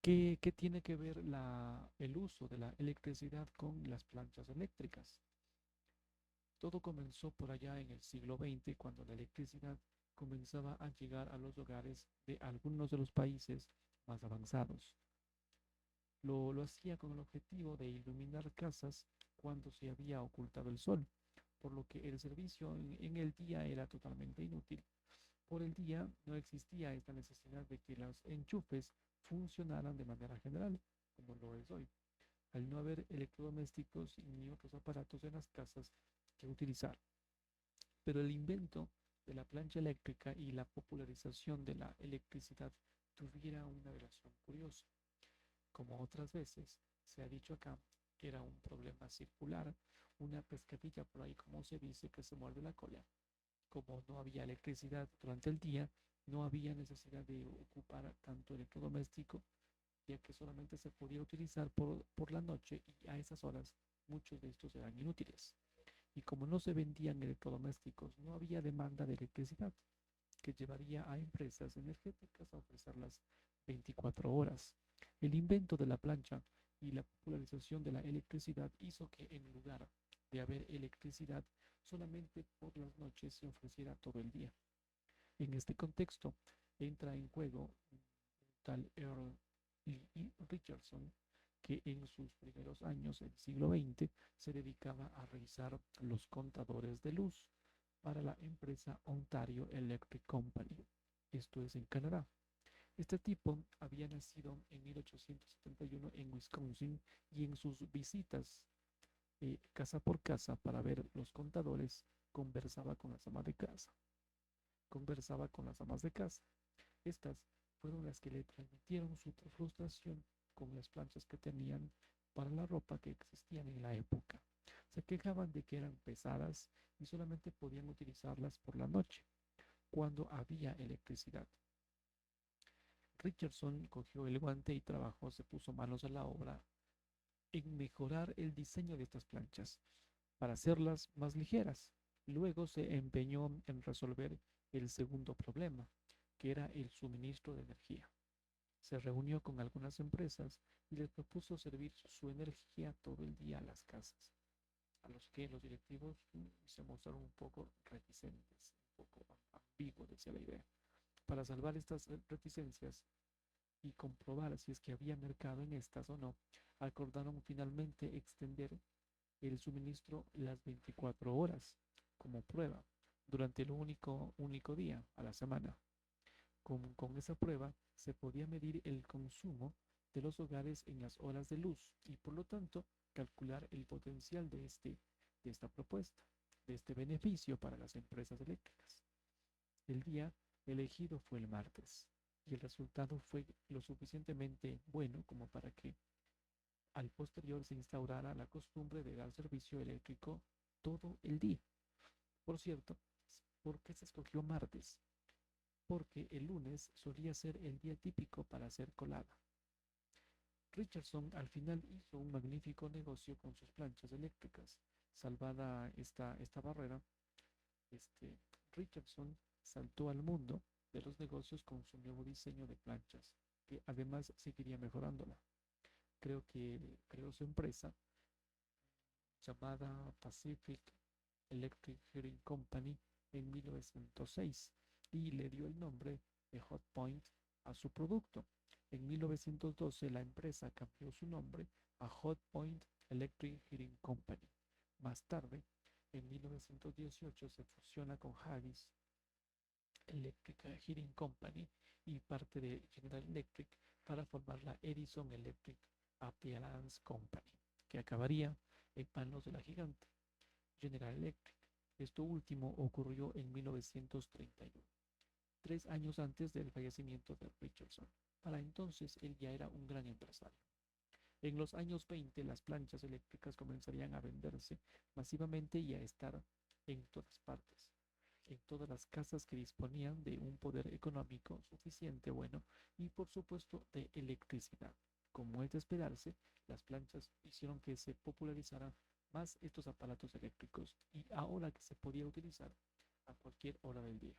¿Qué tiene que ver el uso de la electricidad con las planchas eléctricas? Todo comenzó por allá en el siglo XX, cuando la electricidad comenzaba a llegar a los hogares de algunos de los países más avanzados. Lo hacía con el objetivo de iluminar casas cuando se había ocultado el sol, por lo que el servicio en el día era totalmente inútil. Por el día no existía esta necesidad de que los enchufes funcionaran de manera general, como lo es hoy, al no haber electrodomésticos ni otros aparatos en las casas que utilizar. Pero el invento de la plancha eléctrica y la popularización de la electricidad tuviera una relación curiosa. Como otras veces se ha dicho acá, era un problema circular, una pescadilla por ahí, como se dice, que se muerde la cola. Como no había electricidad durante el día, no había necesidad de ocupar tanto electrodoméstico, ya que solamente se podía utilizar por la noche y a esas horas muchos de estos eran inútiles. Y como no se vendían electrodomésticos, no había demanda de electricidad, que llevaría a empresas energéticas a ofrecerlas 24 horas. El invento de la plancha y la popularización de la electricidad hizo que en lugar de haber electricidad, solamente por las noches se ofreciera todo el día. En este contexto entra en juego tal Earl Lee Richardson, que en sus primeros años del siglo XX se dedicaba a revisar los contadores de luz para la empresa Ontario Electric Company, esto es en Canadá. Este tipo había nacido en 1871 en Wisconsin y en sus visitas casa por casa para ver los contadores conversaba con las amas de casa. Conversaba con las amas de casa. Estas fueron las que le transmitieron su frustración con las planchas que tenían para la ropa que existían en la época. Se quejaban de que eran pesadas y solamente podían utilizarlas por la noche, cuando había electricidad. Richardson cogió el guante y trabajó, se puso manos a la obra en mejorar el diseño de estas planchas para hacerlas más ligeras. Luego se empeñó en resolver el segundo problema, que era el suministro de energía. Se reunió con algunas empresas y les propuso servir su energía todo el día a las casas, a los que los directivos se mostraron un poco reticentes, un poco ambiguos, decía la idea. Para salvar estas reticencias y comprobar si es que había mercado en estas o no, acordaron finalmente extender el suministro las 24 horas como prueba durante el único día a la semana. Con esa prueba se podía medir el consumo de los hogares en las horas de luz y por lo tanto calcular el potencial de esta propuesta, de este beneficio para las empresas eléctricas. El día elegido fue el martes y el resultado fue lo suficientemente bueno como para que al posterior se instaurara la costumbre de dar servicio eléctrico todo el día. Por cierto, ¿por qué se escogió martes? Porque el lunes solía ser el día típico para hacer colada. Richardson al final hizo un magnífico negocio con sus planchas eléctricas. Salvada esta barrera, este, Richardson saltó al mundo de los negocios con su nuevo diseño de planchas, que además seguiría mejorándola. Creo que creó su empresa llamada Pacific Electric Heating Company en 1906 y le dio el nombre de Hot Point a su producto. En 1912 la empresa cambió su nombre a Hot Point Electric Heating Company. Más tarde, en 1918 se fusiona con Haggis Electric Heating Company y parte de General Electric para formar la Edison Electric Appliance Company, que acabaría en manos de la gigante General Electric. Esto último ocurrió en 1931, 3 años antes del fallecimiento de Richardson. Para entonces él ya era un gran empresario. En los años 20 las planchas eléctricas comenzarían a venderse masivamente y a estar en todas partes, en todas las casas que disponían de un poder económico suficiente bueno y por supuesto de electricidad. Como es de esperarse, las planchas hicieron que se popularizaran más estos aparatos eléctricos y ahora que se podía utilizar a cualquier hora del día.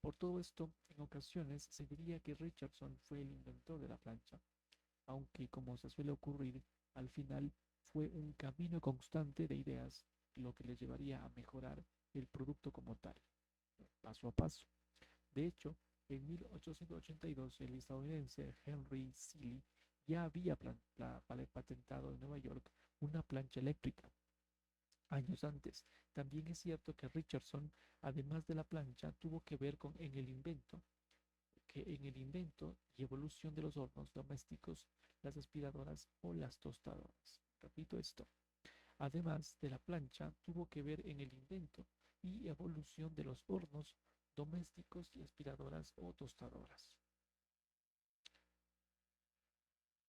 Por todo esto, en ocasiones se diría que Richardson fue el inventor de la plancha, aunque como se suele ocurrir, al final fue un camino constante de ideas lo que le llevaría a mejorar el producto como tal, paso a paso. De hecho, en 1882 el estadounidense Henry Seeley ya había patentado en Nueva York una plancha eléctrica. Años antes, también es cierto que Richardson, además de la plancha, tuvo que ver en el invento y evolución de los hornos domésticos, las aspiradoras o las tostadoras. Repito esto. Además de la plancha, tuvo que ver en el invento y evolución de los hornos domésticos y aspiradoras o tostadoras.